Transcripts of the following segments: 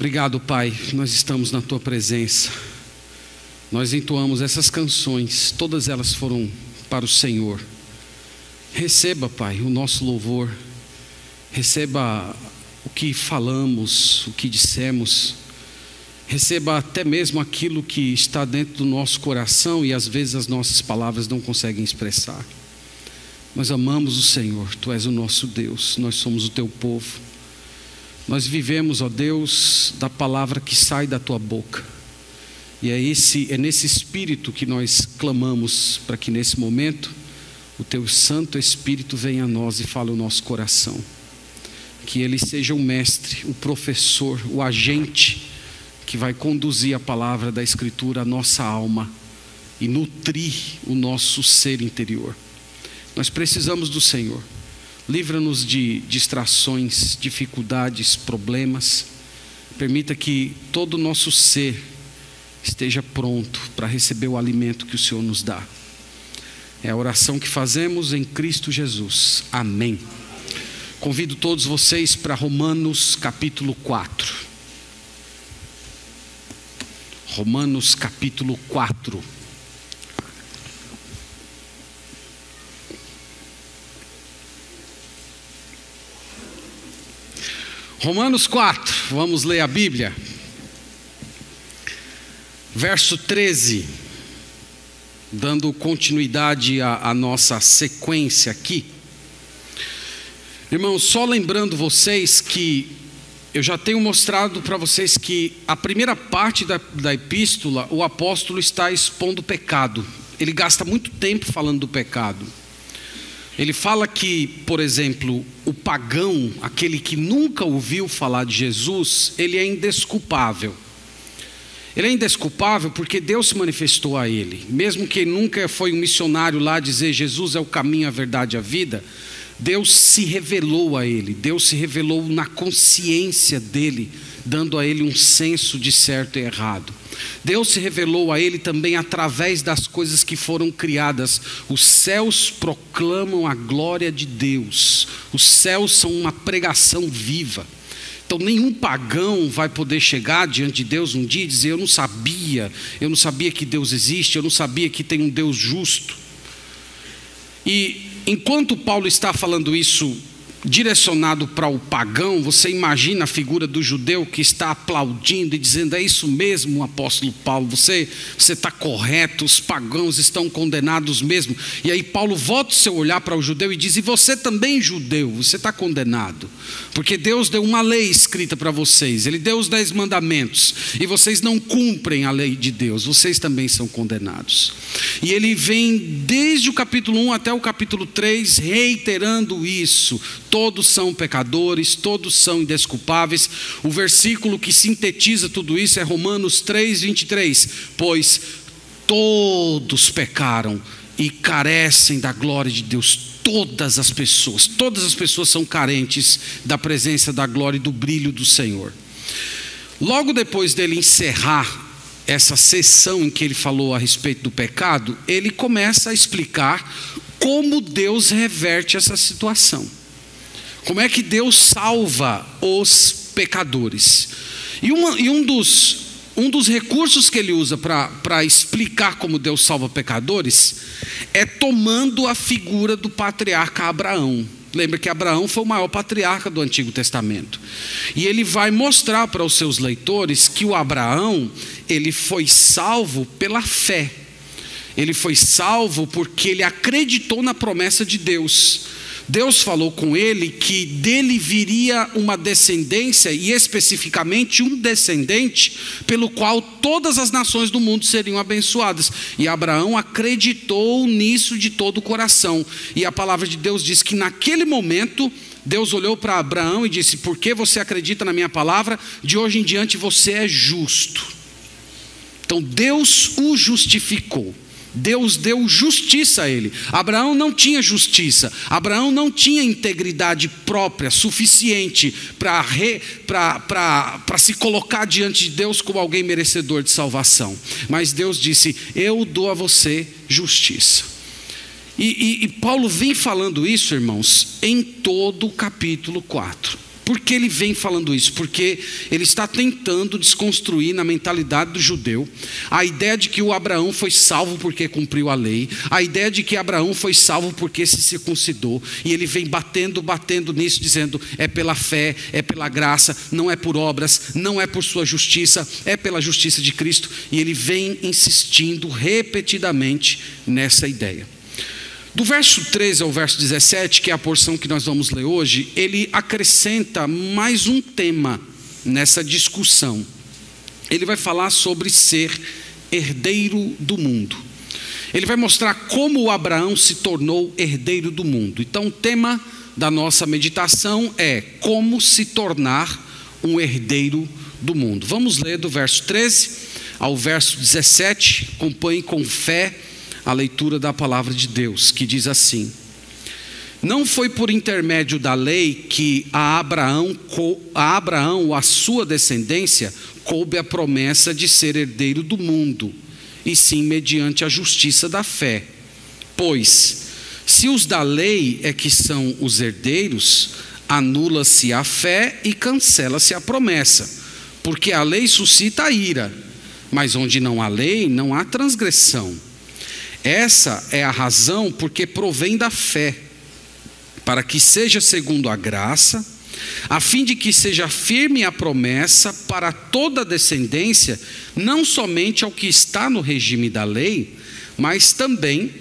Obrigado, Pai, nós estamos na Tua presença. Nós entoamos essas canções, todas elas foram para o Senhor. Receba, Pai, o nosso louvor. Receba o que falamos, o que dissemos. Receba até mesmo aquilo que está dentro do nosso coração e às vezes as nossas palavras não conseguem expressar. Nós amamos o Senhor, Tu és o nosso Deus, nós somos o Teu povo. Nós vivemos, ó Deus, da palavra que sai da Tua boca. E é nesse espírito que nós clamamos para que nesse momento o Teu Santo Espírito venha a nós e fale o nosso coração. Que Ele seja o mestre, o professor, o agente que vai conduzir a palavra da Escritura à nossa alma e nutrir o nosso ser interior. Nós precisamos do Senhor. Livra-nos de distrações, dificuldades, problemas. Permita que todo o nosso ser esteja pronto para receber o alimento que o Senhor nos dá. É a oração que fazemos em Cristo Jesus. Amém. Convido todos vocês para Romanos capítulo 4. Romanos capítulo 4. Romanos 4, vamos ler a Bíblia. Verso 13, dando continuidade à nossa sequência aqui. Irmãos, só lembrando vocês que eu já tenho mostrado para vocês que a primeira parte da epístola, o apóstolo está expondo o pecado. Ele gasta muito tempo falando do pecado. Ele fala que, por exemplo, o pagão, aquele que nunca ouviu falar de Jesus, ele é indesculpável. Ele é indesculpável porque Deus se manifestou a ele. Mesmo que ele nunca foi um missionário lá dizer Jesus é o caminho, a verdade e a vida, Deus se revelou a ele. Deus se revelou na consciência dele, dando a ele um senso de certo e errado. Deus se revelou a ele também através das coisas que foram criadas. Os céus proclamam a glória de Deus. Os céus são uma pregação viva. Então nenhum pagão vai poder chegar diante de Deus um dia e dizer eu não sabia que Deus existe, eu não sabia que tem um Deus justo. E enquanto Paulo está falando isso direcionado para o pagão, você imagina a figura do judeu que está aplaudindo e dizendo é isso mesmo, apóstolo Paulo, você está correto, os pagãos estão condenados mesmo. E aí Paulo volta o seu olhar para o judeu e diz, e você também judeu, você está condenado, porque Deus deu uma lei escrita para vocês, Ele deu os 10 mandamentos, e vocês não cumprem a lei de Deus, vocês também são condenados. E ele vem desde o capítulo 1 até o capítulo 3 reiterando isso. Todos são pecadores, todos são indesculpáveis. O versículo que sintetiza tudo isso é Romanos 3, 23. Pois todos pecaram e carecem da glória de Deus. Todas as pessoas são carentes da presença, da glória e do brilho do Senhor. Logo depois dele encerrar essa sessão em que ele falou a respeito do pecado, ele começa a explicar como Deus reverte essa situação. Como é que Deus salva os pecadores? E um dos recursos que ele usa para explicar como Deus salva pecadores é tomando a figura do patriarca Abraão. Lembra que Abraão foi o maior patriarca do Antigo Testamento. E ele vai mostrar para os seus leitores que o Abraão, ele foi salvo pela fé. Ele foi salvo porque ele acreditou na promessa de Deus. Deus falou com ele que dele viria uma descendência, e especificamente um descendente, pelo qual todas as nações do mundo seriam abençoadas. E Abraão acreditou nisso de todo o coração. E a palavra de Deus diz que naquele momento, Deus olhou para Abraão e disse, porque você acredita na minha palavra, de hoje em diante você é justo. Então Deus o justificou. Deus deu justiça a ele. Abraão não tinha justiça. Abraão não tinha integridade própria suficiente para se colocar diante de Deus como alguém merecedor de salvação. Mas Deus disse, eu dou a você justiça. E Paulo vem falando isso, irmãos, em todo o capítulo 4. Por que ele vem falando isso? Porque ele está tentando desconstruir na mentalidade do judeu a ideia de que o Abraão foi salvo porque cumpriu a lei, a ideia de que Abraão foi salvo porque se circuncidou, e ele vem batendo nisso, dizendo: é pela fé, é pela graça, não é por obras, não é por sua justiça, é pela justiça de Cristo. E ele vem insistindo repetidamente nessa ideia. Do verso 13 ao verso 17, que é a porção que nós vamos ler hoje, ele acrescenta mais um tema nessa discussão. Ele vai falar sobre ser herdeiro do mundo. Ele vai mostrar como Abraão se tornou herdeiro do mundo. Então o tema da nossa meditação é como se tornar um herdeiro do mundo. Vamos ler do verso 13 ao verso 17, acompanhe com fé a leitura da palavra de Deus, que diz assim: não foi por intermédio da lei que a Abraão, a sua descendência, coube a promessa de ser herdeiro do mundo, e sim mediante a justiça da fé. Pois, se os da lei é que são os herdeiros, anula-se a fé e cancela-se a promessa, porque a lei suscita a ira, mas onde não há lei, não há transgressão. Essa é a razão porque provém da fé, para que seja segundo a graça, a fim de que seja firme a promessa para toda a descendência, não somente ao que está no regime da lei, mas também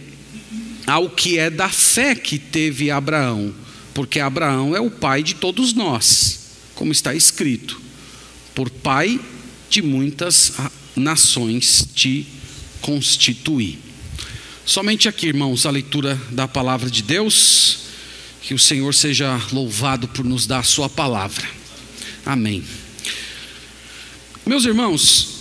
ao que é da fé que teve Abraão, porque Abraão é o pai de todos nós, como está escrito: por pai de muitas nações te constituí. Somente aqui, irmãos, a leitura da palavra de Deus. Que o Senhor seja louvado por nos dar a sua palavra. Amém. Meus irmãos,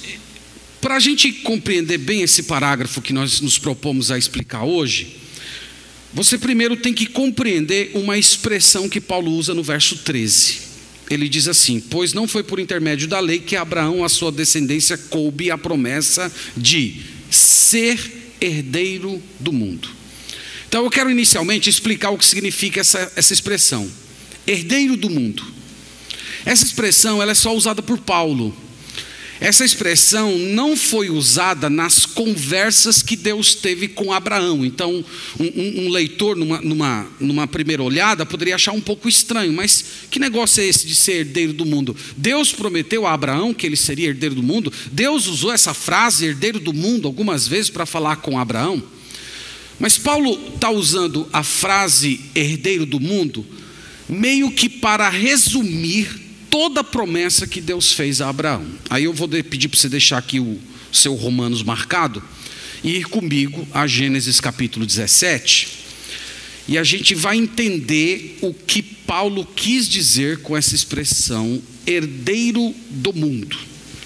para a gente compreender bem esse parágrafo que nós nos propomos a explicar hoje, você primeiro tem que compreender uma expressão que Paulo usa no verso 13. Ele diz assim: pois não foi por intermédio da lei que Abraão, a sua descendência, coube a promessa de ser herdeiro do mundo. Então eu quero inicialmente explicar o que significa essa expressão, herdeiro do mundo. Essa expressão ela é só usada por Paulo. Essa expressão não foi usada nas conversas que Deus teve com Abraão. Então um leitor numa primeira olhada poderia achar um pouco estranho, mas que negócio é esse de ser herdeiro do mundo? Deus prometeu a Abraão que ele seria herdeiro do mundo. Deus usou essa frase, herdeiro do mundo, algumas vezes para falar com Abraão. Mas Paulo está usando a frase herdeiro do mundo meio que para resumir toda a promessa que Deus fez a Abraão. Aí eu vou pedir para você deixar aqui o seu Romanos marcado e ir comigo a Gênesis capítulo 17. E a gente vai entender o que Paulo quis dizer com essa expressão herdeiro do mundo.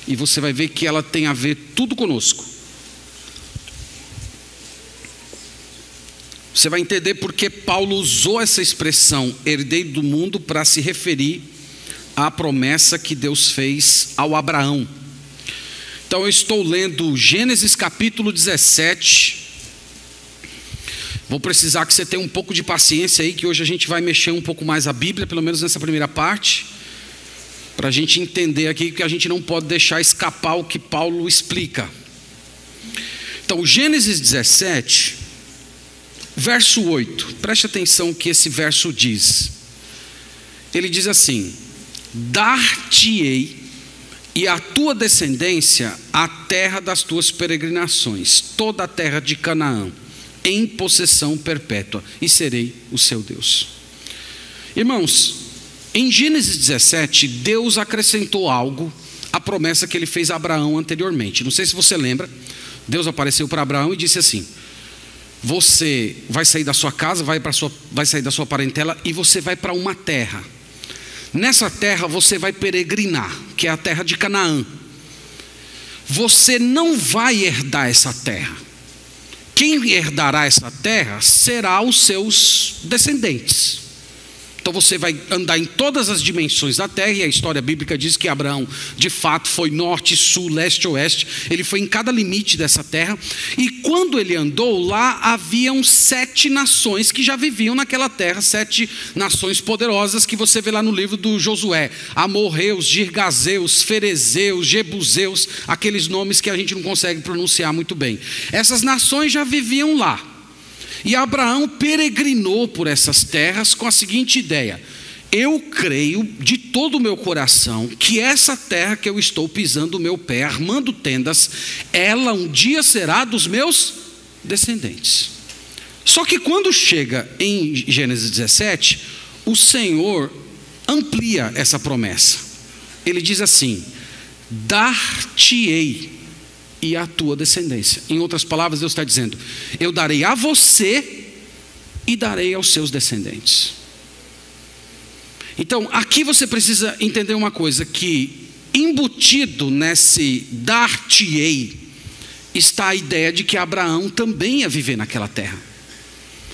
E você vai ver que ela tem a ver tudo conosco. Você vai entender porque Paulo usou essa expressão herdeiro do mundo para se referir à promessa que Deus fez ao Abraão. Então eu estou lendo Gênesis capítulo 17. Vou precisar que você tenha um pouco de paciência aí, que hoje a gente vai mexer um pouco mais a Bíblia, pelo menos nessa primeira parte, para a gente entender aqui que a gente não pode deixar escapar o que Paulo explica. Então Gênesis 17, verso 8, preste atenção o que esse verso diz. Ele diz assim: dar-te-ei e a tua descendência a terra das tuas peregrinações, toda a terra de Canaã, em possessão perpétua, e serei o seu Deus. Irmãos, em Gênesis 17, Deus acrescentou algo à promessa que ele fez a Abraão anteriormente. Não sei se você lembra, Deus apareceu para Abraão e disse assim: você vai sair da sua casa, vai sair da sua parentela e você vai para uma terra. Nessa terra você vai peregrinar, que é a terra de Canaã. Você não vai herdar essa terra. Quem herdará essa terra será os seus descendentes. Então você vai andar em todas as dimensões da terra, e a história bíblica diz que Abraão de fato foi norte, sul, leste, oeste. Ele foi em cada limite dessa terra. E quando ele andou lá, haviam 7 nações que já viviam naquela terra, 7 nações poderosas que você vê lá no livro do Josué: amorreus, girgazeus, ferezeus, jebuseus, aqueles nomes que a gente não consegue pronunciar muito bem. Essas nações já viviam lá. E Abraão peregrinou por essas terras com a seguinte ideia: eu creio de todo o meu coração que essa terra que eu estou pisando o meu pé, armando tendas, ela um dia será dos meus descendentes. Só que quando chega em Gênesis 17, o Senhor amplia essa promessa. Ele diz assim: dar-te-ei e a tua descendência. Em outras palavras, Deus está dizendo: eu darei a você e darei aos seus descendentes. Então, aqui você precisa entender uma coisa, que embutido nesse dar-te-ei está a ideia de que Abraão também ia viver naquela terra,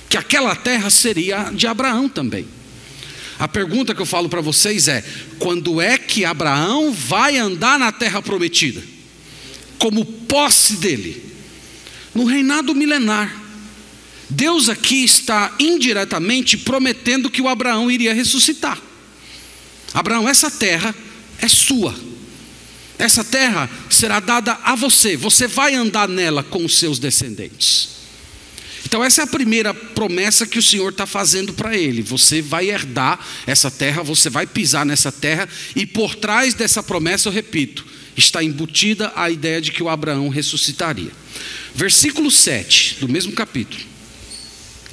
que aquela terra seria de Abraão também. A pergunta que eu falo para vocês é: quando é que Abraão vai andar na terra prometida como posse dele? No reinado milenar. Deus aqui está indiretamente prometendo que o Abraão iria ressuscitar. Abraão, essa terra é sua. Essa terra será dada a você. Você vai andar nela com os seus descendentes. Então essa é a primeira promessa que o Senhor está fazendo para ele. Você vai herdar essa terra, você vai pisar nessa terra. E por trás dessa promessa, eu repito, está embutida a ideia de que o Abraão ressuscitaria. Versículo 7 do mesmo capítulo,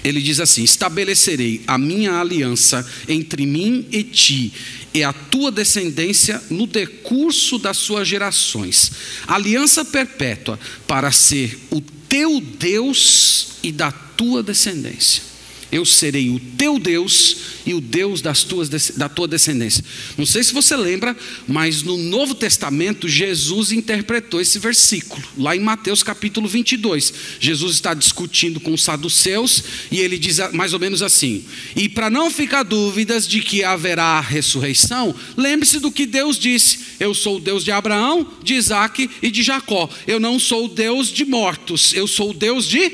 ele diz assim: estabelecerei a minha aliança entre mim e ti e a tua descendência no decurso das suas gerações, aliança perpétua, para ser o teu Deus e da tua descendência. Eu serei o teu Deus e o Deus da tua descendência. Não sei se você lembra, mas no Novo Testamento Jesus interpretou esse versículo lá em Mateus capítulo 22. Jesus está discutindo com os saduceus e ele diz mais ou menos assim: e para não ficar dúvidas de que haverá ressurreição, lembre-se do que Deus disse: eu sou o Deus de Abraão, de Isaque e de Jacó. Eu não sou o Deus de mortos, eu sou o Deus de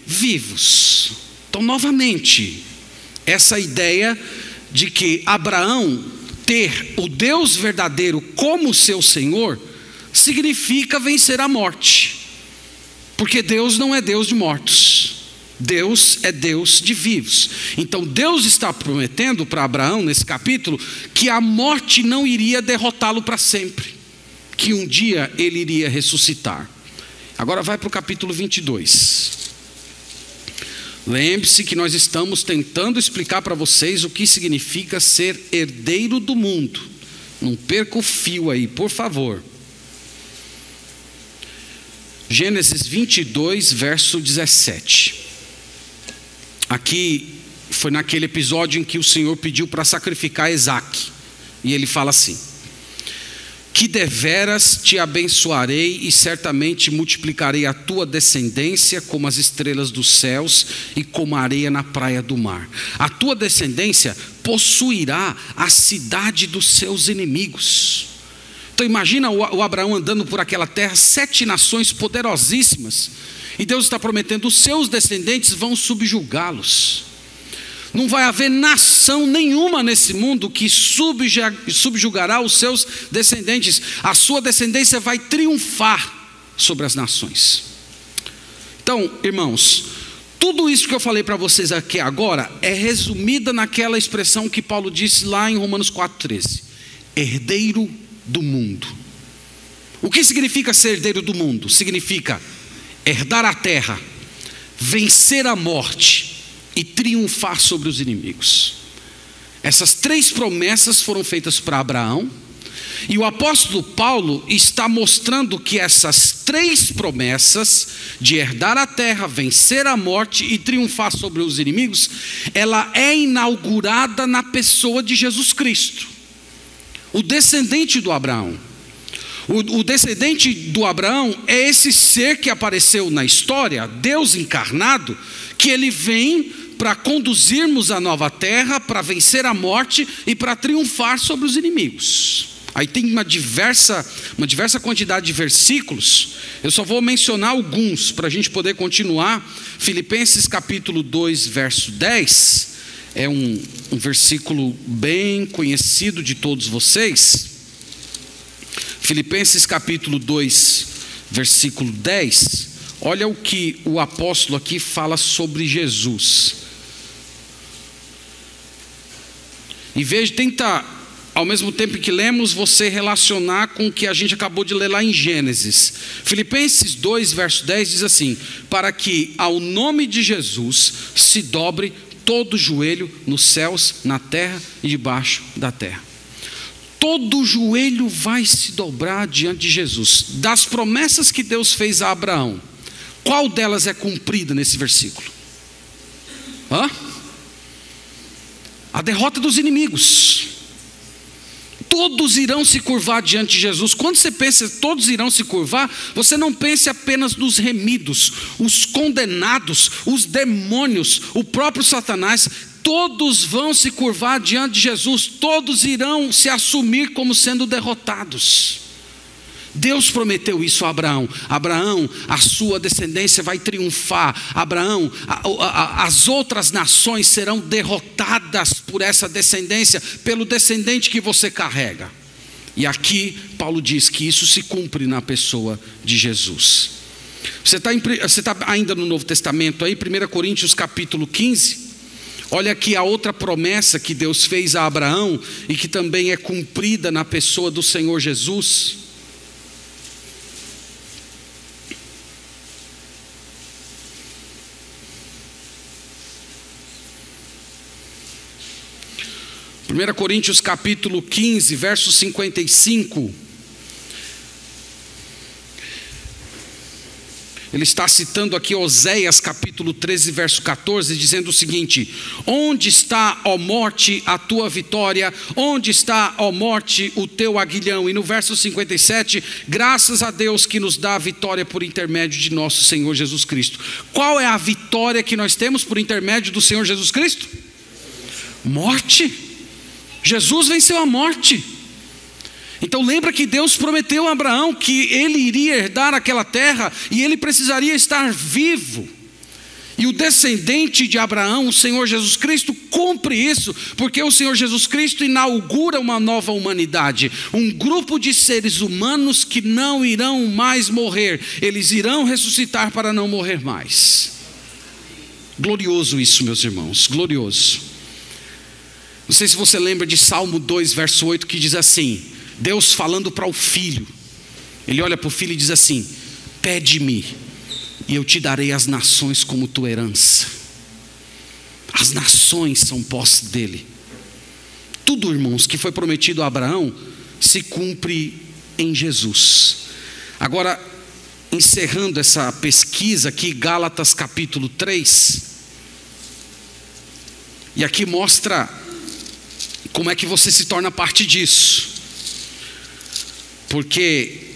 vivos. Então, novamente, essa ideia de que Abraão ter o Deus verdadeiro como seu Senhor significa vencer a morte, porque Deus não é Deus de mortos, Deus é Deus de vivos. Então Deus está prometendo para Abraão nesse capítulo que a morte não iria derrotá-lo para sempre, que um dia ele iria ressuscitar. Agora vai para o capítulo 22. Lembre-se que nós estamos tentando explicar para vocês o que significa ser herdeiro do mundo. Não perca o fio aí, por favor. Gênesis 22, verso 17. Aqui foi naquele episódio em que o Senhor pediu para sacrificar Isaque. E ele fala assim: que deveras te abençoarei e certamente multiplicarei a tua descendência como as estrelas dos céus e como a areia na praia do mar. A tua descendência possuirá a cidade dos seus inimigos. Então imagina o Abraão andando por aquela terra, 7 nações poderosíssimas, e Deus está prometendo: os seus descendentes vão subjugá-los. Não vai haver nação nenhuma nesse mundo que subjugará os seus descendentes. A sua descendência vai triunfar sobre as nações. Então, irmãos, tudo isso que eu falei para vocês aqui agora é resumida naquela expressão que Paulo disse lá em Romanos 4,13: herdeiro do mundo. O que significa ser herdeiro do mundo? Significa herdar a terra, vencer a morte e triunfar sobre os inimigos. Essas 3 promessas foram feitas para Abraão, e o apóstolo Paulo está mostrando que essas 3 promessas de herdar a terra, vencer a morte e triunfar sobre os inimigos, ela é inaugurada na pessoa de Jesus Cristo, o descendente do Abraão. O descendente do Abraão é esse ser que apareceu na história, Deus encarnado, que ele vem para conduzirmos a nova terra, para vencer a morte e para triunfar sobre os inimigos. Aí tem uma diversa quantidade de versículos. Eu só vou mencionar alguns para a gente poder continuar. Filipenses capítulo 2, verso 10, é um versículo bem conhecido de todos vocês. Filipenses capítulo 2, versículo 10, olha o que o apóstolo aqui fala sobre Jesus. E veja, tenta, ao mesmo tempo que lemos, você relacionar com o que a gente acabou de ler lá em Gênesis. Filipenses 2, verso 10 diz assim: para que ao nome de Jesus se dobre todo joelho nos céus, na terra e debaixo da terra. Todo joelho vai se dobrar diante de Jesus. Das promessas que Deus fez a Abraão, qual delas é cumprida nesse versículo? A derrota dos inimigos. Todos irão se curvar diante de Jesus. Quando você pensa todos irão se curvar, você não pense apenas nos remidos, os condenados, os demônios, o próprio Satanás. Todos vão se curvar diante de Jesus. Todos irão se assumir como sendo derrotados. Deus prometeu isso a Abraão. Abraão, a sua descendência vai triunfar. Abraão, as outras nações serão derrotadas por essa descendência, pelo descendente que você carrega. E aqui Paulo diz que isso se cumpre na pessoa de Jesus. Você está ainda no Novo Testamento aí, 1 Coríntios capítulo 15. Olha aqui a outra promessa que Deus fez a Abraão e que também é cumprida na pessoa do Senhor Jesus. Primeira Coríntios capítulo 15, verso 55. Ele está citando aqui Oséias capítulo 13, verso 14, dizendo o seguinte: onde está, ó morte, a tua vitória? Onde está, ó morte, o teu aguilhão? E no verso 57, graças a Deus que nos dá a vitória por intermédio de nosso Senhor Jesus Cristo. Qual é a vitória que nós temos por intermédio do Senhor Jesus Cristo? Morte. Jesus venceu a morte. Então lembra que Deus prometeu a Abraão que ele iria herdar aquela terra e ele precisaria estar vivo. E o descendente de Abraão, o Senhor Jesus Cristo, cumpre isso, porque o Senhor Jesus Cristo inaugura uma nova humanidade, um grupo de seres humanos que não irão mais morrer, eles irão ressuscitar para não morrer mais. Glorioso isso, meus irmãos, glorioso. Não sei se você lembra de Salmo 2, verso 8, que diz assim: Deus falando para o filho, ele olha para o filho e diz assim: pede-me e eu te darei as nações como tua herança. As nações são posse dele. Tudo, irmãos, que foi prometido a Abraão se cumpre em Jesus. Agora, encerrando essa pesquisa aqui, Gálatas capítulo 3, e aqui mostra como é que você se torna parte disso. Porque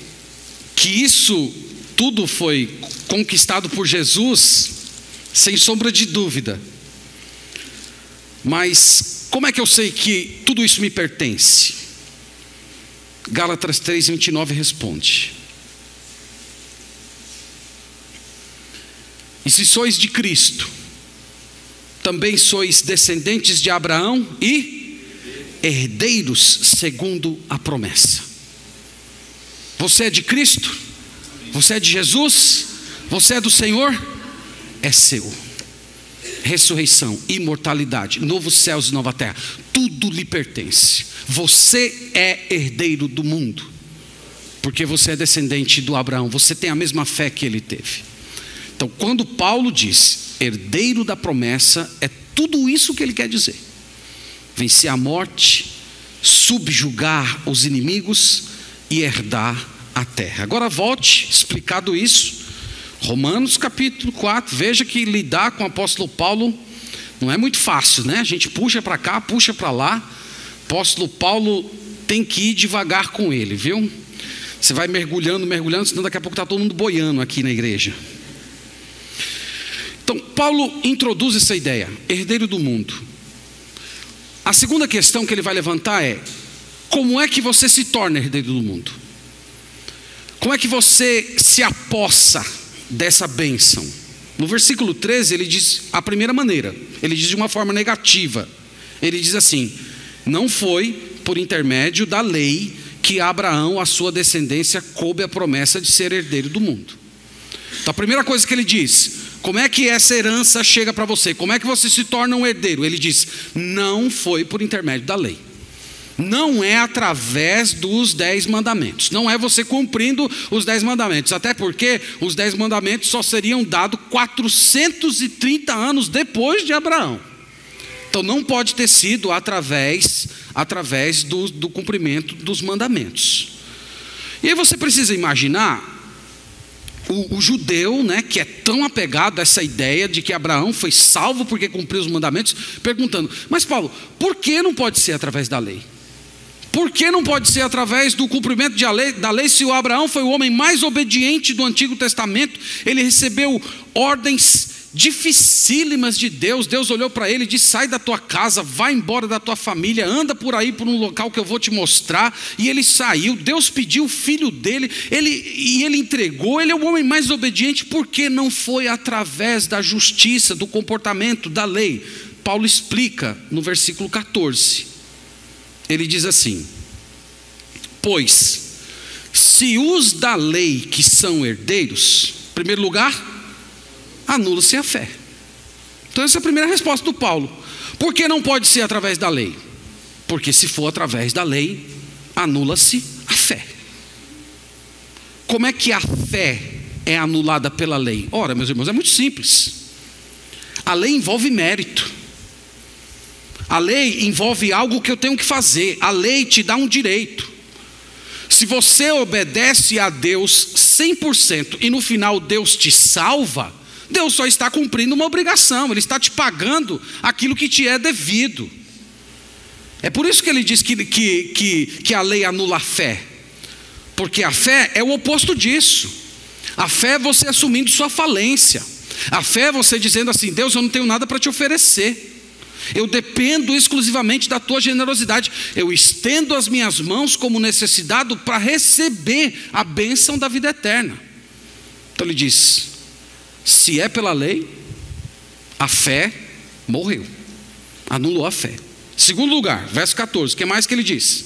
que isso tudo foi conquistado por Jesus, sem sombra de dúvida. Mas como é que eu sei que tudo isso me pertence? Gálatas 3:29 responde: e se sois de Cristo, também sois descendentes de Abraão e herdeiros segundo a promessa. Você é de Cristo? Você é de Jesus? Você é do Senhor? É seu. Ressurreição, imortalidade, novos céus e nova terra, tudo lhe pertence. Você é herdeiro do mundo, porque você é descendente do Abraão. Você tem a mesma fé que ele teve. Então, quando Paulo diz herdeiro da promessa, é tudo isso que ele quer dizer: vencer a morte, subjugar os inimigos e herdar a terra. Agora volte, explicado isso, Romanos capítulo 4, veja que lidar com o apóstolo Paulo não é muito fácil, né? A gente puxa para cá, puxa para lá. Apóstolo Paulo tem que ir devagar com ele, viu? Você vai mergulhando, senão daqui a pouco está todo mundo boiando aqui na igreja. Então, Paulo introduz essa ideia, herdeiro do mundo. A segunda questão que ele vai levantar é: como é que você se torna herdeiro do mundo? Como é que você se apossa dessa bênção? No versículo 13 ele diz a primeira maneira, ele diz de uma forma negativa. Ele diz assim: não foi por intermédio da lei que Abraão, a sua descendência, coube a promessa de ser herdeiro do mundo. Então a primeira coisa que ele diz: como é que essa herança chega para você? Como é que você se torna um herdeiro? Ele diz: não foi por intermédio da lei. Não é através dos 10 mandamentos. Não é você cumprindo os 10 mandamentos. Até porque os 10 mandamentos só seriam dados 430 anos depois de Abraão. Então não pode ter sido através do cumprimento dos mandamentos. E aí você precisa imaginar o judeu, né, que é tão apegado a essa ideia de que Abraão foi salvo porque cumpriu os mandamentos, perguntando: mas Paulo, por que não pode ser através da lei? Por que não pode ser através do cumprimento da lei, se o Abraão foi o homem mais obediente do Antigo Testamento? Ele recebeu ordens dificílimas de Deus. Deus olhou para ele e disse: sai da tua casa, vai embora da tua família, anda por aí por um local que eu vou te mostrar. E ele saiu. Deus pediu o filho dele, ele entregou. Ele é o homem mais obediente. Porque não foi através da justiça, do comportamento, da lei? Paulo explica no versículo 14. Ele diz assim: pois se os da lei que são herdeiros, em primeiro lugar, anula-se a fé. Então essa é a primeira resposta do Paulo. Por que não pode ser através da lei? Porque se for através da lei, anula-se a fé. Como é que a fé é anulada pela lei? Ora, meus irmãos, é muito simples. A lei envolve mérito. A lei envolve algo que eu tenho que fazer. A lei te dá um direito. Se você obedece a Deus 100% e no final Deus te salva, Deus só está cumprindo uma obrigação. Ele está te pagando aquilo que te é devido. É por isso que ele diz que a lei anula a fé. Porque a fé é o oposto disso. A fé é você assumindo sua falência. A fé é você dizendo assim: Deus, eu não tenho nada para te oferecer. Eu dependo exclusivamente da tua generosidade. Eu estendo as minhas mãos como necessitado para receber a bênção da vida eterna. Então ele diz: se é pela lei, a fé morreu, anulou a fé. Segundo lugar, verso 14, o que mais que ele diz?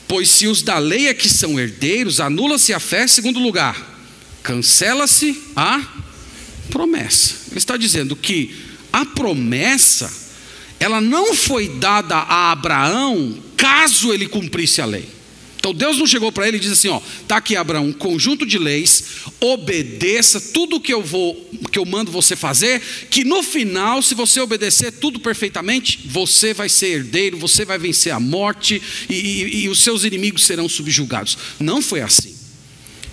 Pois se os da lei é que são herdeiros, anula-se a fé. Segundo lugar, cancela-se a promessa. Ele está dizendo que a promessa, ela não foi dada a Abraão caso ele cumprisse a lei. Então Deus não chegou para ele e disse assim: ó, está aqui, Abraão, um conjunto de leis, obedeça tudo que eu mando você fazer, que no final, se você obedecer tudo perfeitamente, você vai ser herdeiro, você vai vencer a morte e os seus inimigos serão subjugados. Não foi assim.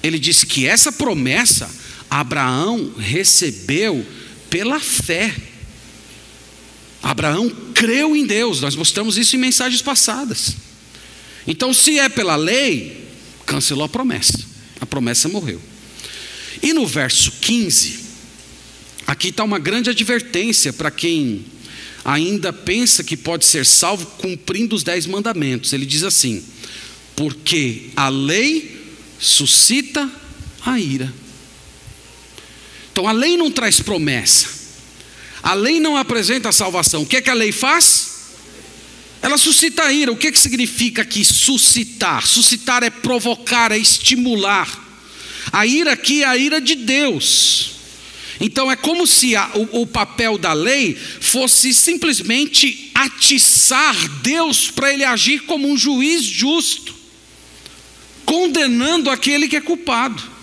Ele disse que essa promessa Abraão recebeu pela fé. Abraão creu em Deus. Nós mostramos isso em mensagens passadas. Então, se é pela lei, cancelou a promessa morreu. E no verso 15, aqui está uma grande advertência para quem ainda pensa que pode ser salvo cumprindo os 10 mandamentos. Ele diz assim: porque a lei suscita a ira. Então a lei não traz promessa, a lei não apresenta a salvação. O que é que a lei faz? Ela suscita a ira. O que significa aqui suscitar? Suscitar é provocar, é estimular. A ira aqui é a ira de Deus. Então é como se o papel da lei fosse simplesmente atiçar Deus para ele agir como um juiz justo, condenando aquele que é culpado.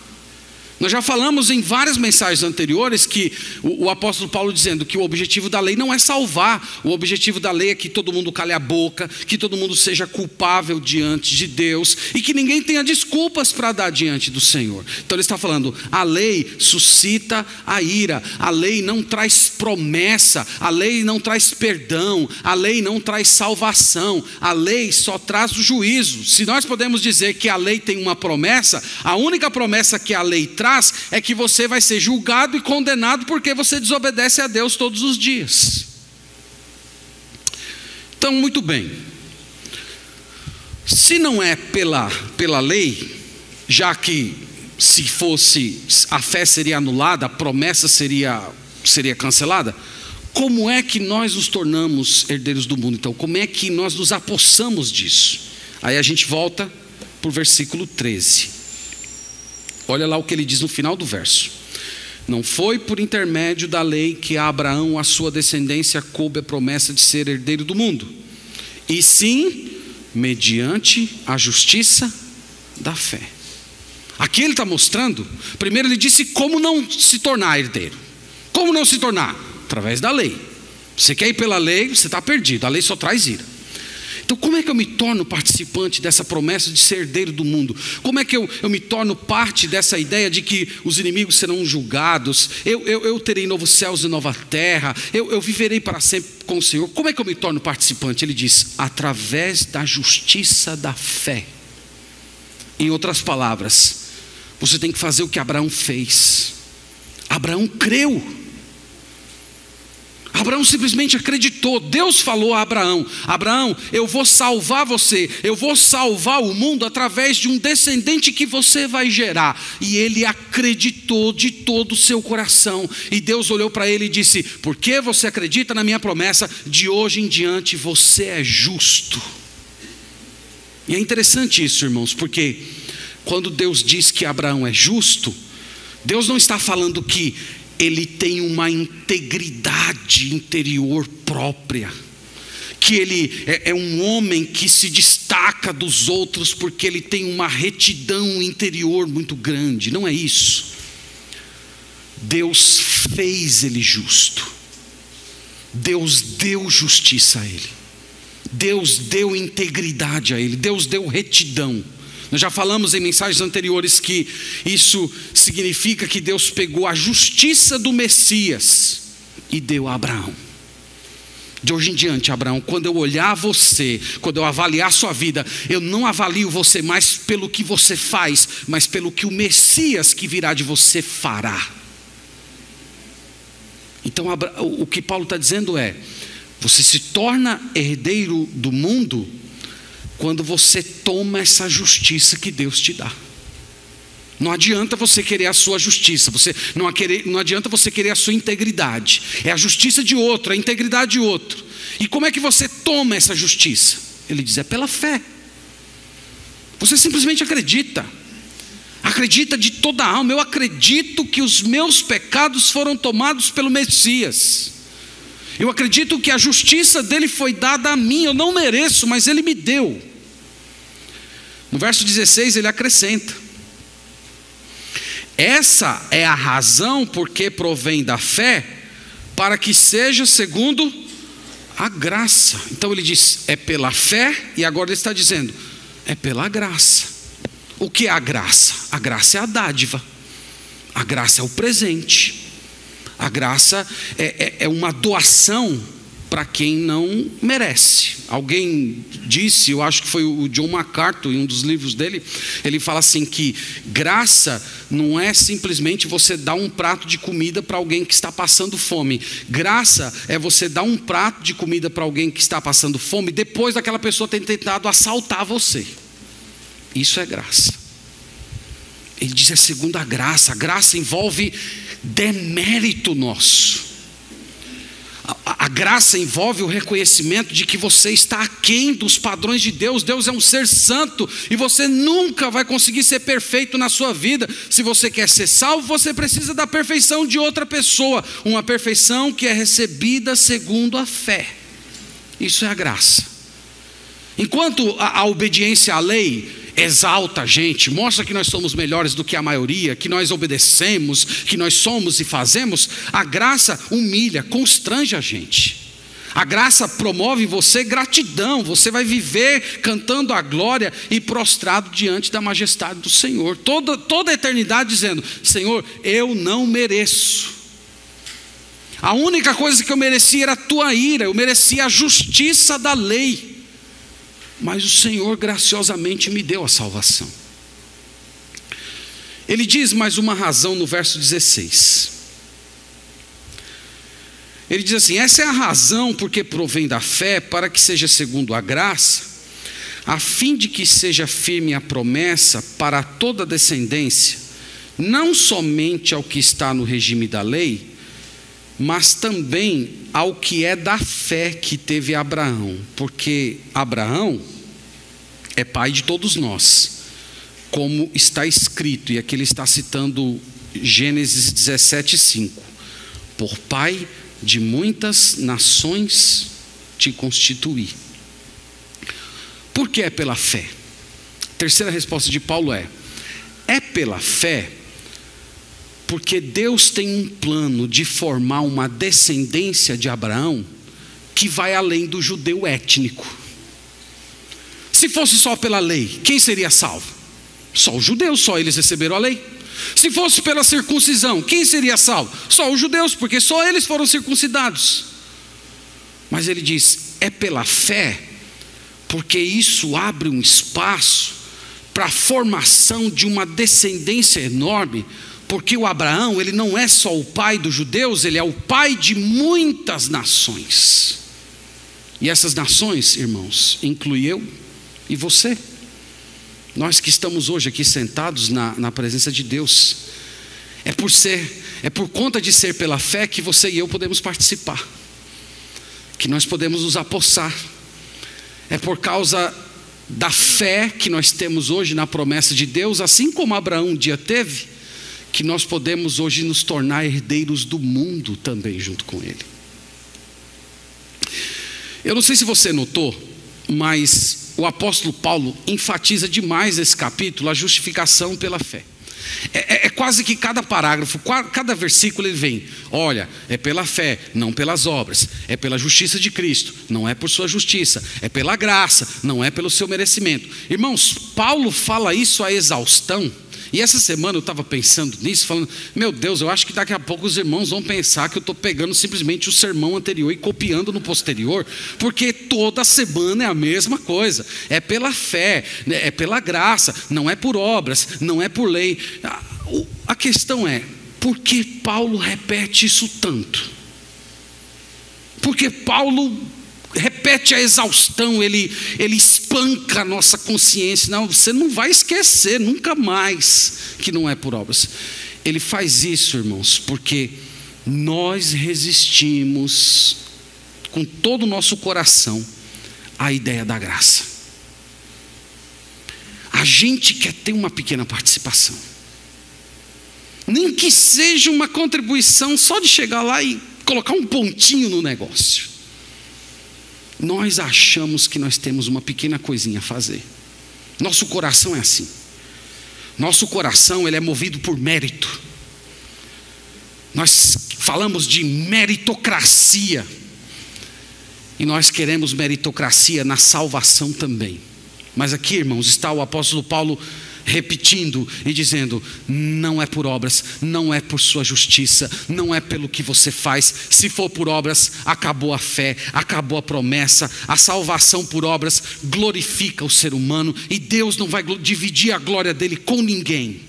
Nós já falamos em várias mensagens anteriores que o apóstolo Paulo dizendo que o objetivo da lei não é salvar. O objetivo da lei é que todo mundo cale a boca, que todo mundo seja culpável diante de Deus e que ninguém tenha desculpas para dar diante do Senhor. Então ele está falando: a lei suscita a ira, a lei não traz promessa, a lei não traz perdão, a lei não traz salvação, a lei só traz o juízo. Se nós podemos dizer que a lei tem uma promessa, a única promessa que a lei traz traz é que você vai ser julgado e condenado porque você desobedece a Deus todos os dias. Então, muito bem. Se não é pela lei, já que se fosse, a fé seria anulada, a promessa seria cancelada, como é que nós nos tornamos herdeiros do mundo? Então, como é que nós nos apossamos disso? Aí a gente volta para o versículo 13. Olha lá o que ele diz no final do verso. Não foi por intermédio da lei que a Abraão, a sua descendência, coube a promessa de ser herdeiro do mundo, e sim mediante a justiça da fé. Aqui ele está mostrando, primeiro ele disse como não se tornar herdeiro. Como não se tornar? Através da lei. Você quer ir pela lei, você está perdido, a lei só traz ira. Então como é que eu me torno participante dessa promessa de ser herdeiro do mundo? Como é que eu me torno parte dessa ideia de que os inimigos serão julgados, eu terei novos céus e nova terra, eu viverei para sempre com o Senhor? Como é que eu me torno participante? Ele diz, através da justiça da fé. Em outras palavras, você tem que fazer o que Abraão fez. Abraão creu. Abraão simplesmente acreditou. Deus falou a Abraão: Abraão, eu vou salvar você, eu vou salvar o mundo através de um descendente que você vai gerar. E ele acreditou de todo o seu coração. E Deus olhou para ele e disse: porque você acredita na minha promessa, de hoje em diante você é justo. E é interessante isso, irmãos, porque quando Deus diz que Abraão é justo, Deus não está falando que ele tem uma integridade interior própria, que ele é um homem que se destaca dos outros porque ele tem uma retidão interior muito grande. Não é isso. Deus fez ele justo. Deus deu justiça a ele. Deus deu integridade a ele. Deus deu retidão. Nós já falamos em mensagens anteriores que isso significa que Deus pegou a justiça do Messias e deu a Abraão. De hoje em diante, Abraão, quando eu olhar você, quando eu avaliar a sua vida, eu não avalio você mais pelo que você faz, mas pelo que o Messias que virá de você fará. Então o que Paulo está dizendo é: você se torna herdeiro do mundo quando você toma essa justiça que Deus te dá. Não adianta você querer a sua justiça, não adianta você querer a sua integridade. É a justiça de outro, a integridade de outro. E como é que você toma essa justiça? Ele diz: é pela fé. Você simplesmente acredita. Acredita de toda a alma. Eu acredito que os meus pecados foram tomados pelo Messias. Eu acredito que a justiça dele foi dada a mim. Eu não mereço, mas ele me deu. No verso 16 ele acrescenta: essa é a razão porque provém da fé, para que seja segundo a graça. Então ele diz: é pela fé, e agora ele está dizendo: é pela graça. O que é a graça? A graça é a dádiva. A graça é o presente. A graça é uma doação para quem não merece. Alguém disse, eu acho que foi o John MacArthur, em um dos livros dele, ele fala assim que graça não é simplesmente você dar um prato de comida para alguém que está passando fome. Graça é você dar um prato de comida para alguém que está passando fome depois daquela pessoa ter tentado assaltar você. Isso é graça. Ele diz: é segundo a graça. A graça envolve demérito nosso. A graça envolve o reconhecimento de que você está aquém dos padrões de Deus. Deus é um ser santo e você nunca vai conseguir ser perfeito na sua vida. Se você quer ser salvo, você precisa da perfeição de outra pessoa, uma perfeição que é recebida segundo a fé. Isso é a graça. Enquanto a obediência à lei exalta a gente, mostra que nós somos melhores do que a maioria, que nós obedecemos, que nós somos e fazemos, a graça humilha, constrange a gente. A graça promove em você gratidão. Você vai viver cantando a glória e prostrado diante da majestade do Senhor, toda a eternidade dizendo: Senhor, eu não mereço. A única coisa que eu merecia era a tua ira, eu merecia a justiça da lei, mas o Senhor graciosamente me deu a salvação. Ele diz mais uma razão no verso 16. Ele diz assim: essa é a razão porque provém da fé, para que seja segundo a graça, a fim de que seja firme a promessa para toda a descendência, não somente ao que está no regime da lei, mas também ao que é da fé que teve Abraão, porque Abraão é pai de todos nós, como está escrito, e aqui ele está citando Gênesis 17:5, por pai de muitas nações te constituí. Por que é pela fé? A terceira resposta de Paulo é pela fé, porque Deus tem um plano de formar uma descendência de Abraão que vai além do judeu étnico. Se fosse só pela lei, quem seria salvo? Só os judeus, só eles receberam a lei. Se fosse pela circuncisão, quem seria salvo? Só os judeus, porque só eles foram circuncidados. Mas ele diz, é pela fé, porque isso abre um espaço para a formação de uma descendência enorme, porque o Abraão, ele não é só o pai dos judeus, ele é o pai de muitas nações. E essas nações, irmãos, inclui eu e você. Nós que estamos hoje aqui sentados na presença de Deus, é por conta de ser pela fé que você e eu podemos participar, que nós podemos nos apossar. É por causa da fé que nós temos hoje na promessa de Deus, assim como Abraão um dia teve, que nós podemos hoje nos tornar herdeiros do mundo também junto com ele. Eu não sei se você notou, mas o apóstolo Paulo enfatiza demais nesse capítulo a justificação pela fé. É quase que cada parágrafo, cada versículo ele vem: olha, é pela fé, não pelas obras, é pela justiça de Cristo, não é por sua justiça, é pela graça, não é pelo seu merecimento. Irmãos, Paulo fala isso à exaustão. E essa semana eu estava pensando nisso, falando, meu Deus, eu acho que daqui a pouco os irmãos vão pensar que eu estou pegando simplesmente o sermão anterior e copiando no posterior, porque toda semana é a mesma coisa, é pela fé, é pela graça, não é por obras, não é por lei. A questão é, por que Paulo repete isso tanto? Porque Paulo repete a exaustão, ele espanca a nossa consciência. Não, você não vai esquecer nunca mais que não é por obras. Ele faz isso, irmãos, porque nós resistimos com todo o nosso coração à ideia da graça. A gente quer ter uma pequena participação, nem que seja uma contribuição só de chegar lá e colocar um pontinho no negócio. Nós achamos que nós temos uma pequena coisinha a fazer. Nosso coração é assim. Nosso coração, ele é movido por mérito. Nós falamos de meritocracia, e nós queremos meritocracia na salvação também. Mas aqui, irmãos, está o apóstolo Paulo repetindo e dizendo, não é por obras, não é por sua justiça, não é pelo que você faz. Se for por obras, acabou a fé, acabou a promessa. A salvação por obras glorifica o ser humano, e Deus não vai dividir a glória dele com ninguém.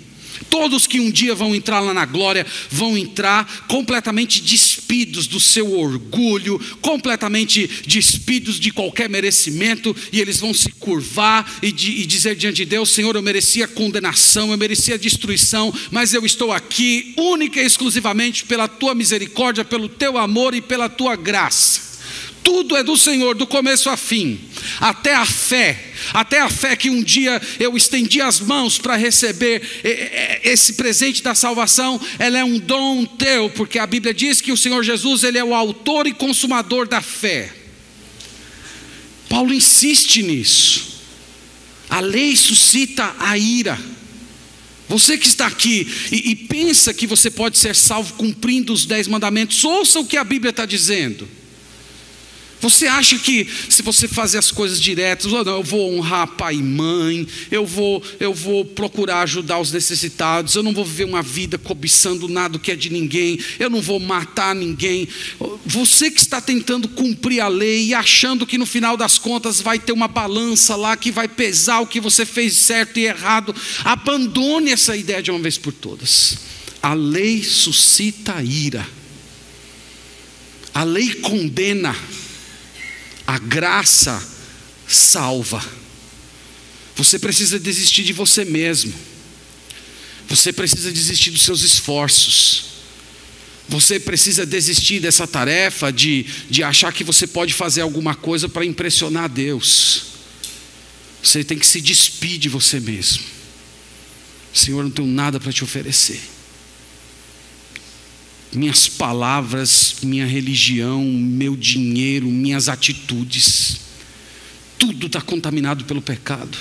Todos que um dia vão entrar lá na glória, vão entrar completamente despidos do seu orgulho, completamente despidos de qualquer merecimento, e eles vão se curvar e dizer diante de Deus, Senhor, eu merecia condenação, eu merecia destruição, mas eu estou aqui única e exclusivamente pela tua misericórdia, pelo teu amor e pela tua graça. Tudo é do Senhor, do começo a fim, até a fé que um dia eu estendi as mãos para receber esse presente da salvação. Ela é um dom teu, porque a Bíblia diz que o Senhor Jesus, ele é o autor e consumador da fé. Paulo insiste nisso. A lei suscita a ira. Você que está aqui e pensa que você pode ser salvo cumprindo os 10 mandamentos, ouça o que a Bíblia está dizendo. Você acha que se você fazer as coisas diretas, eu vou honrar pai e mãe, eu vou procurar ajudar os necessitados, eu não vou viver uma vida cobiçando nada que é de ninguém, eu não vou matar ninguém. Você que está tentando cumprir a lei e achando que no final das contas vai ter uma balança lá que vai pesar o que você fez certo e errado, abandone essa ideia de uma vez por todas. A lei suscita ira, a lei condena, a graça salva. Você precisa desistir de você mesmo. Você precisa desistir dos seus esforços. Você precisa desistir dessa tarefa de achar que você pode fazer alguma coisa para impressionar Deus. Você tem que se despedir de você mesmo. Senhor, não tenho nada para te oferecer. Minhas palavras, minha religião, meu dinheiro, minhas atitudes, tudo está contaminado pelo pecado.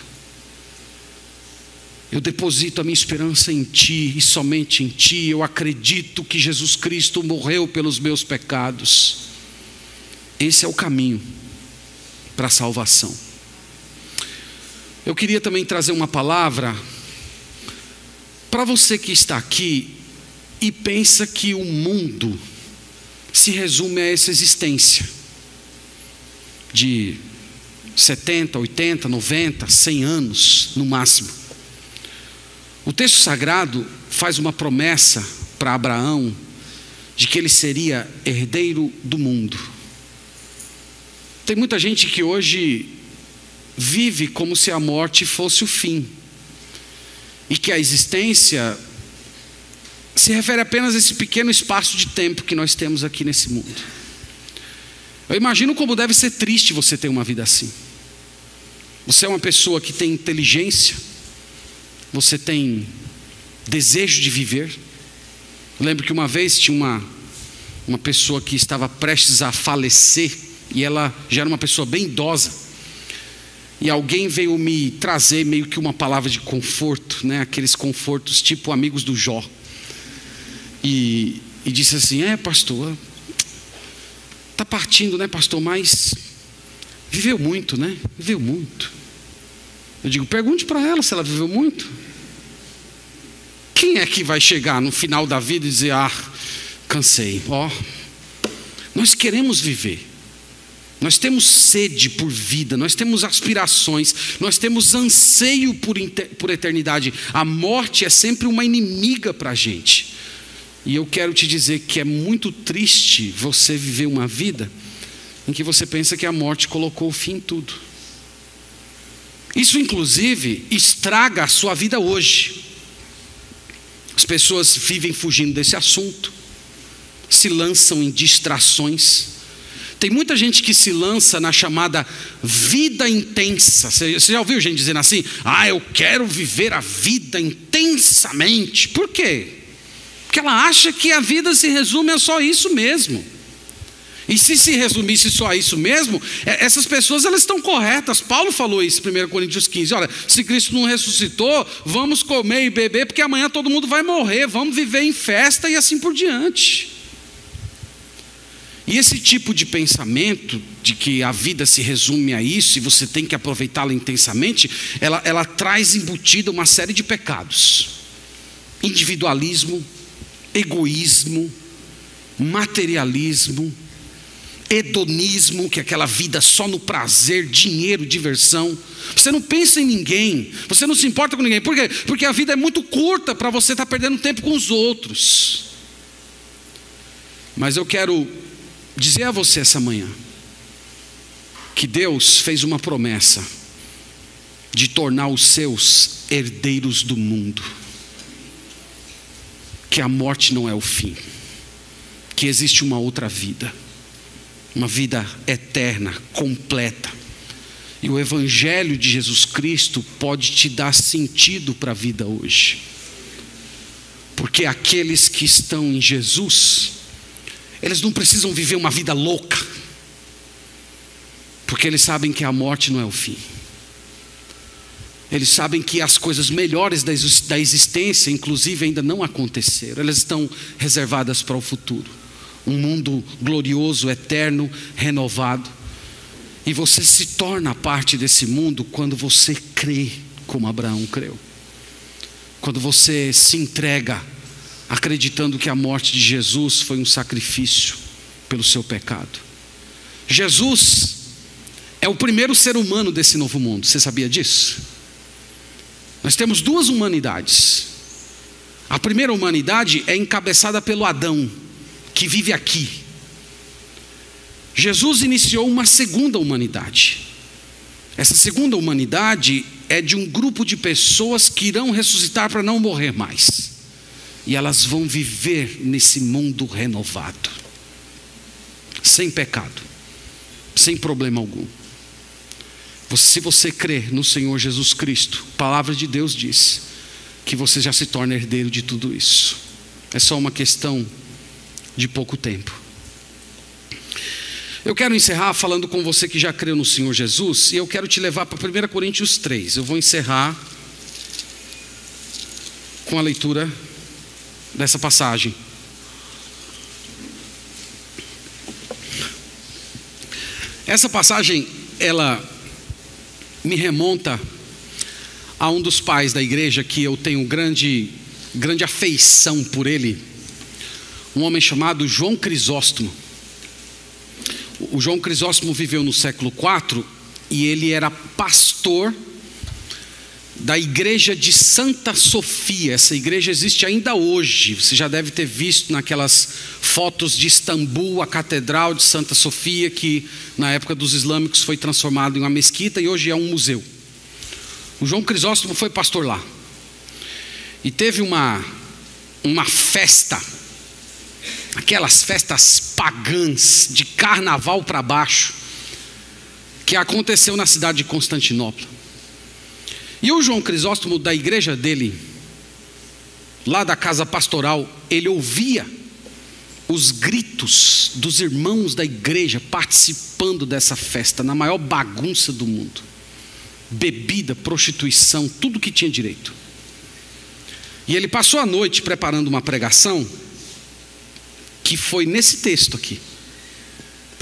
Eu deposito a minha esperança em Ti e somente em Ti. Eu acredito que Jesus Cristo morreu pelos meus pecados. Esse é o caminho para a salvação. Eu queria também trazer uma palavra para você que está aqui e pensa que o mundo se resume a essa existência de 70, 80, 90, 100 anos no máximo. O texto sagrado faz uma promessa para Abraão de que ele seria herdeiro do mundo. Tem muita gente que hoje vive como se a morte fosse o fim e que a existência se refere apenas a esse pequeno espaço de tempo que nós temos aqui nesse mundo. Eu imagino como deve ser triste você ter uma vida assim. Você é uma pessoa que tem inteligência, você tem desejo de viver. Eu lembro que uma vez tinha uma pessoa que estava prestes a falecer, e ela já era uma pessoa bem idosa, e alguém veio me trazer meio que uma palavra de conforto, né? Aqueles confortos tipo amigos do Jó. E disse assim: pastor, está partindo, né, pastor? Mas viveu muito, né? Viveu muito. Eu digo: pergunte para ela se ela viveu muito. Quem é que vai chegar no final da vida e dizer: cansei? Nós queremos viver. Nós temos sede por vida, nós temos aspirações, nós temos anseio por eternidade. A morte é sempre uma inimiga para a gente. E eu quero te dizer que é muito triste você viver uma vida em que você pensa que a morte colocou o fim em tudo. Isso inclusive estraga a sua vida hoje. As pessoas vivem fugindo desse assunto, se lançam em distrações. Tem muita gente que se lança na chamada vida intensa. Você já ouviu gente dizendo assim: eu quero viver a vida intensamente. Por quê? Porque ela acha que a vida se resume a só isso mesmo. E se resumisse só a isso mesmo, essas pessoas elas estão corretas. Paulo falou isso em 1 Coríntios 15. Olha, se Cristo não ressuscitou, vamos comer e beber, porque amanhã todo mundo vai morrer. Vamos viver em festa e assim por diante. E esse tipo de pensamento, de que a vida se resume a isso e você tem que aproveitá-la intensamente, ela traz embutida uma série de pecados: individualismo, egoísmo, materialismo, hedonismo, que é aquela vida só no prazer, dinheiro, diversão. Você não pensa em ninguém, você não se importa com ninguém. Por quê? Porque a vida é muito curta para você estar perdendo tempo com os outros. Mas eu quero dizer a você essa manhã que Deus fez uma promessa de tornar os seus herdeiros do mundo, que a morte não é o fim, que existe uma outra vida, uma vida eterna, completa. E o Evangelho de Jesus Cristo pode te dar sentido para a vida hoje, porque aqueles que estão em Jesus, eles não precisam viver uma vida louca, porque eles sabem que a morte não é o fim. Eles sabem que as coisas melhores da existência, inclusive, ainda não aconteceram. Elas estão reservadas para o futuro. Um mundo glorioso, eterno, renovado, E você se torna parte desse mundo quando você crê como Abraão creu. Quando você se entrega acreditando que a morte de Jesus foi um sacrifício pelo seu pecado. Jesus é o primeiro ser humano desse novo mundo. Você sabia disso? Nós temos duas humanidades. A primeira humanidade é encabeçada pelo Adão, que vive aqui. Jesus iniciou uma segunda humanidade. Essa segunda humanidade é de um grupo de pessoas que irão ressuscitar para não morrer mais. E elas vão viver nesse mundo renovado, sem pecado, sem problema algum. Se você crer no Senhor Jesus Cristo, a palavra de Deus diz que você já se torna herdeiro de tudo isso. É só uma questão de pouco tempo. Eu quero encerrar falando com você que já creu no Senhor Jesus, e eu quero te levar para 1 Coríntios 3. Eu vou encerrar com a leitura dessa passagem. Essa passagem, ela me remonta a um dos pais da igreja que eu tenho grande afeição por ele, um homem chamado João Crisóstomo. O João Crisóstomo viveu no século IV e ele era pastor da igreja de Santa Sofia. Essa igreja existe ainda hoje. Você já deve ter visto naquelas fotos de Istambul, a catedral de Santa Sofia, que na época dos islâmicos foi transformado em uma mesquita e hoje é um museu. O João Crisóstomo foi pastor lá. E teve uma festa, aquelas festas pagãs de carnaval para baixo, que aconteceu na cidade de Constantinopla. E o João Crisóstomo, da igreja dele, lá da casa pastoral, ele ouvia os gritos dos irmãos da igreja participando dessa festa, na maior bagunça do mundo. Bebida, prostituição, tudo que tinha direito. E ele passou a noite preparando uma pregação, que foi nesse texto aqui.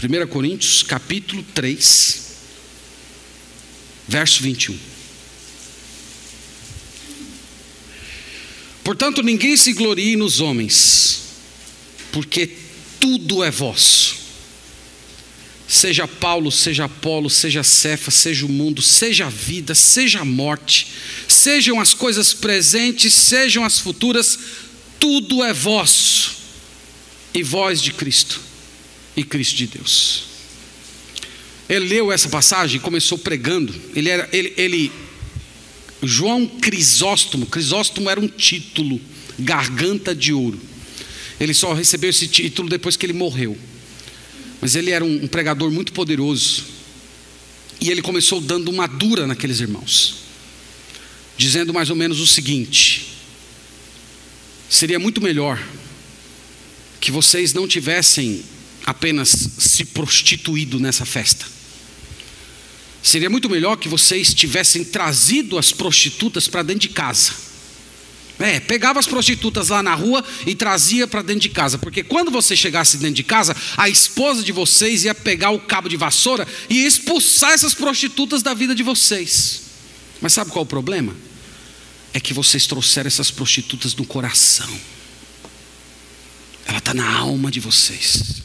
1 Coríntios, capítulo 3, verso 21. Portanto, ninguém se glorie nos homens, porque tudo é vosso. Seja Paulo, seja Apolo, seja Cefas, seja o mundo, seja a vida, seja a morte, sejam as coisas presentes, sejam as futuras, tudo é vosso, e vós de Cristo, e Cristo de Deus. Ele leu essa passagem e começou pregando. João Crisóstomo era um título, garganta de ouro. Ele só recebeu esse título depois que ele morreu. Mas ele era um pregador muito poderoso. E ele começou dando uma dura naqueles irmãos, dizendo mais ou menos o seguinte: seria muito melhor que vocês não tivessem apenas se prostituído nessa festa. Seria muito melhor que vocês tivessem trazido as prostitutas para dentro de casa. Pegava as prostitutas lá na rua e trazia para dentro de casa. Porque quando você chegasse dentro de casa, a esposa de vocês ia pegar o cabo de vassoura e expulsar essas prostitutas da vida de vocês. Mas sabe qual é o problema? É que vocês trouxeram essas prostitutas no coração. Ela está na alma de vocês.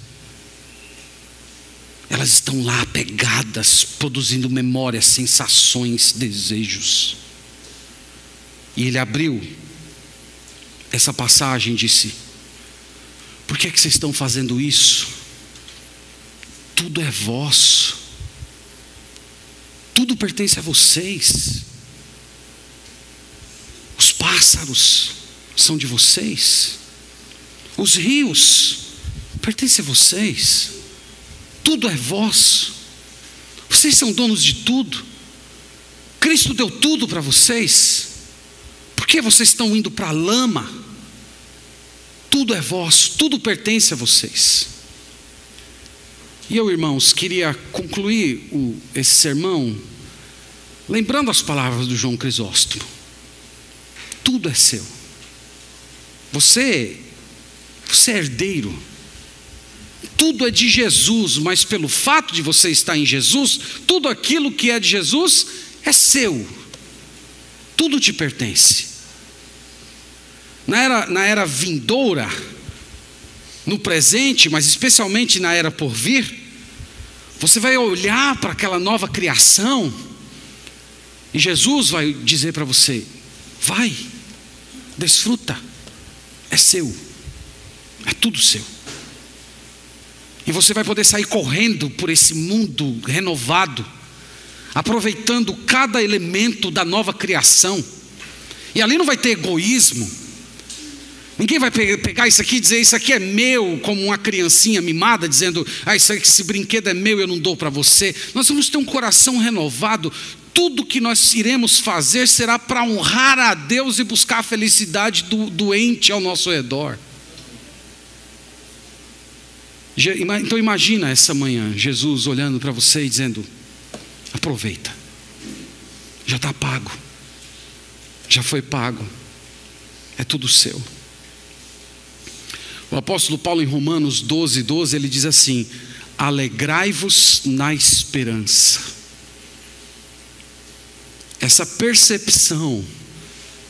Elas estão lá apegadas, produzindo memórias, sensações, desejos. E ele abriu essa passagem e disse: por que vocês estão fazendo isso? Tudo é vosso. Tudo pertence a vocês. Os pássaros são de vocês. Os rios pertencem a vocês. Tudo é vosso. Vocês são donos de tudo. Cristo deu tudo para vocês. Por que vocês estão indo para a lama? Tudo é vosso, tudo pertence a vocês. E eu, irmãos, queria concluir esse sermão lembrando as palavras do João Crisóstomo. Tudo é seu. Você é herdeiro. Tudo é de Jesus, mas pelo fato de você estar em Jesus, tudo aquilo que é de Jesus é seu. Tudo te pertence. Na era vindoura, no presente, mas especialmente na era por vir, você vai olhar para aquela nova criação e Jesus vai dizer para você: vai, desfruta, é seu, é tudo seu. E você vai poder sair correndo por esse mundo renovado, aproveitando cada elemento da nova criação. E ali não vai ter egoísmo. Ninguém vai pegar isso aqui e dizer: isso aqui é meu, como uma criancinha mimada, dizendo: esse brinquedo é meu, eu não dou para você. Nós vamos ter um coração renovado. Tudo que nós iremos fazer será para honrar a Deus e buscar a felicidade do doente ao nosso redor. Então imagina essa manhã, Jesus olhando para você e dizendo: aproveita, já está pago, já foi pago, é tudo seu. O apóstolo Paulo, em Romanos 12:12, ele diz assim: alegrai-vos na esperança. Essa percepção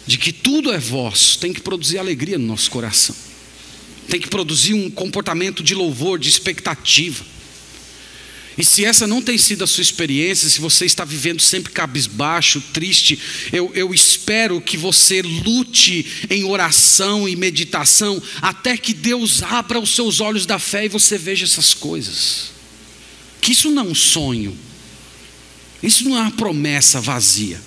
de que tudo é vosso tem que produzir alegria no nosso coração, tem que produzir um comportamento de louvor, de expectativa. E se essa não tem sido a sua experiência, se você está vivendo sempre cabisbaixo, triste, eu espero que você lute em oração e meditação, até que Deus abra os seus olhos da fé e você veja essas coisas. Que isso não é um sonho, isso não é uma promessa vazia.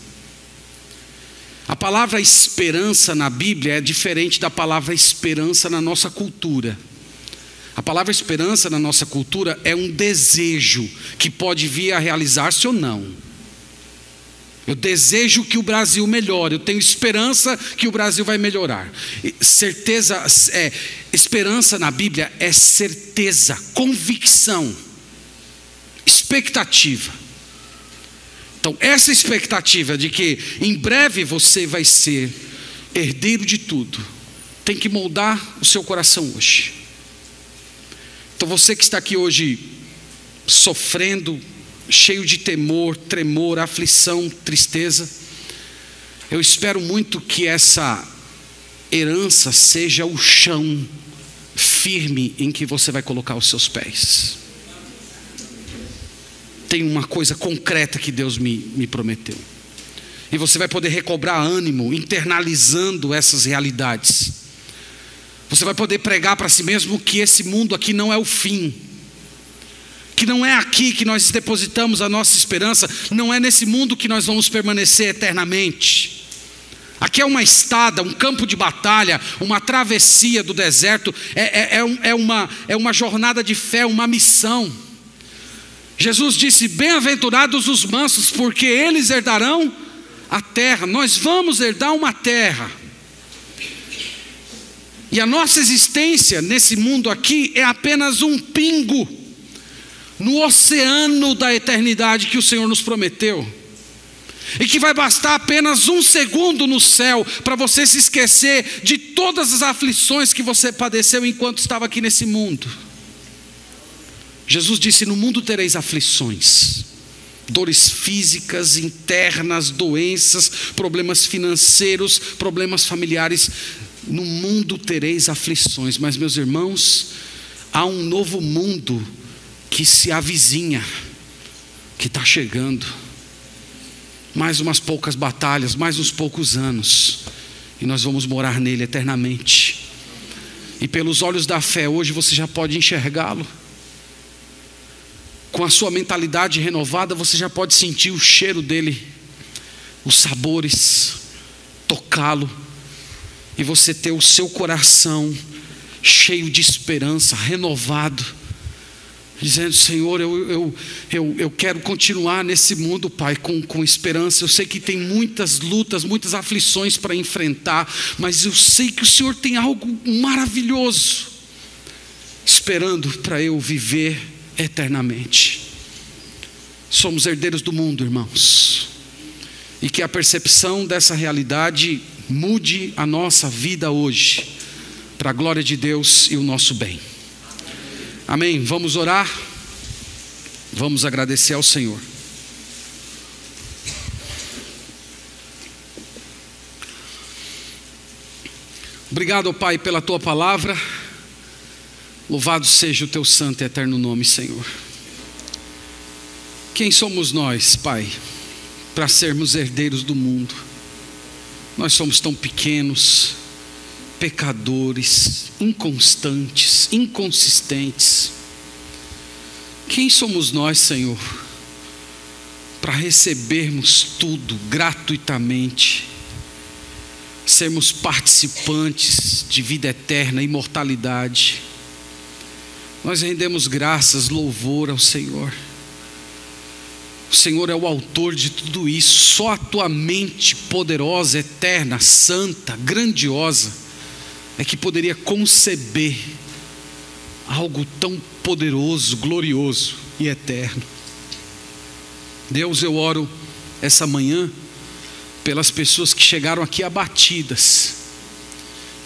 A palavra esperança na Bíblia é diferente da palavra esperança na nossa cultura. A palavra esperança na nossa cultura é um desejo que pode vir a realizar-se ou não. Eu desejo que o Brasil melhore, eu tenho esperança que o Brasil vai melhorar. Esperança na Bíblia é certeza, convicção, expectativa. Então essa expectativa de que em breve você vai ser herdeiro de tudo, tem que moldar o seu coração hoje. Então você que está aqui hoje sofrendo, cheio de temor, tremor, aflição, tristeza, eu espero muito que essa herança seja o chão firme em que você vai colocar os seus pés. Tem uma coisa concreta que Deus me prometeu. E você vai poder recobrar ânimo, internalizando essas realidades. Você vai poder pregar para si mesmo que esse mundo aqui não é o fim. Que não é aqui que nós depositamos a nossa esperança. Não é nesse mundo que nós vamos permanecer eternamente. Aqui é uma estrada, um campo de batalha, uma travessia do deserto. É uma jornada de fé, uma missão. Jesus disse: bem-aventurados os mansos, porque eles herdarão a terra. Nós vamos herdar uma terra. E a nossa existência nesse mundo aqui é apenas um pingo no oceano da eternidade que o Senhor nos prometeu. E que vai bastar apenas um segundo no céu para você se esquecer de todas as aflições que você padeceu enquanto estava aqui nesse mundo. Jesus disse: no mundo tereis aflições, dores físicas, internas, doenças, problemas financeiros, problemas familiares. No mundo tereis aflições, mas meus irmãos, há um novo mundo que se avizinha, que está chegando. Mais umas poucas batalhas, mais uns poucos anos, e nós vamos morar nele eternamente. E pelos olhos da fé, hoje você já pode enxergá-lo. Com a sua mentalidade renovada, você já pode sentir o cheiro dele, os sabores, tocá-lo, e você ter o seu coração cheio de esperança, renovado, dizendo: Senhor, eu quero continuar nesse mundo, Pai, com esperança. Eu sei que tem muitas lutas, muitas aflições para enfrentar, mas eu sei que o Senhor tem algo maravilhoso esperando para eu viver eternamente. Somos herdeiros do mundo, irmãos, e que a percepção dessa realidade mude a nossa vida hoje, para a glória de Deus e o nosso bem. Amém. Vamos orar. Vamos agradecer ao Senhor. Obrigado, Pai, pela tua palavra. Louvado seja o teu santo e eterno nome, Senhor. Quem somos nós, Pai, para sermos herdeiros do mundo? Nós somos tão pequenos, pecadores, inconstantes, inconsistentes. Quem somos nós, Senhor, para recebermos tudo gratuitamente, sermos participantes de vida eterna, imortalidade? Nós rendemos graças, louvor ao Senhor. O Senhor é o autor de tudo isso. Só a tua mente poderosa, eterna, santa, grandiosa é que poderia conceber algo tão poderoso, glorioso e eterno. Deus, eu oro essa manhã pelas pessoas que chegaram aqui abatidas,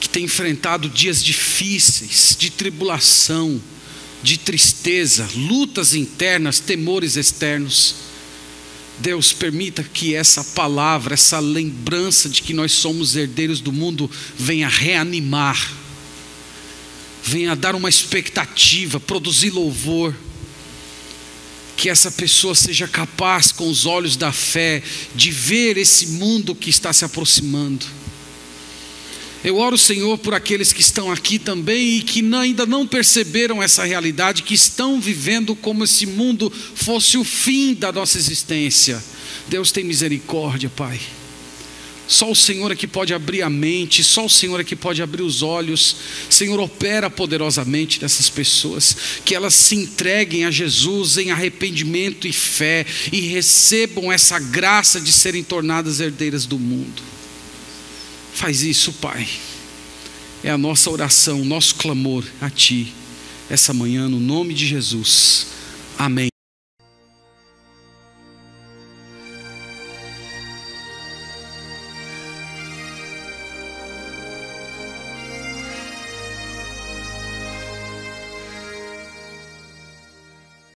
que têm enfrentado dias difíceis, de tribulação, de tristeza, lutas internas, temores externos. Deus, permita que essa palavra, essa lembrança de que nós somos herdeiros do mundo, venha reanimar, venha dar uma expectativa, produzir louvor. Que essa pessoa seja capaz, com os olhos da fé, de ver esse mundo que está se aproximando. Eu oro, Senhor, por aqueles que estão aqui também e que ainda não perceberam essa realidade, que estão vivendo como se esse mundo fosse o fim da nossa existência. Deus, tem misericórdia, Pai. Só o Senhor é que pode abrir a mente, só o Senhor é que pode abrir os olhos. Senhor, opera poderosamente nessas pessoas, que elas se entreguem a Jesus em arrependimento e fé e recebam essa graça de serem tornadas herdeiras do mundo. Faz isso, Pai. É a nossa oração, o nosso clamor a Ti essa manhã, no nome de Jesus. Amém.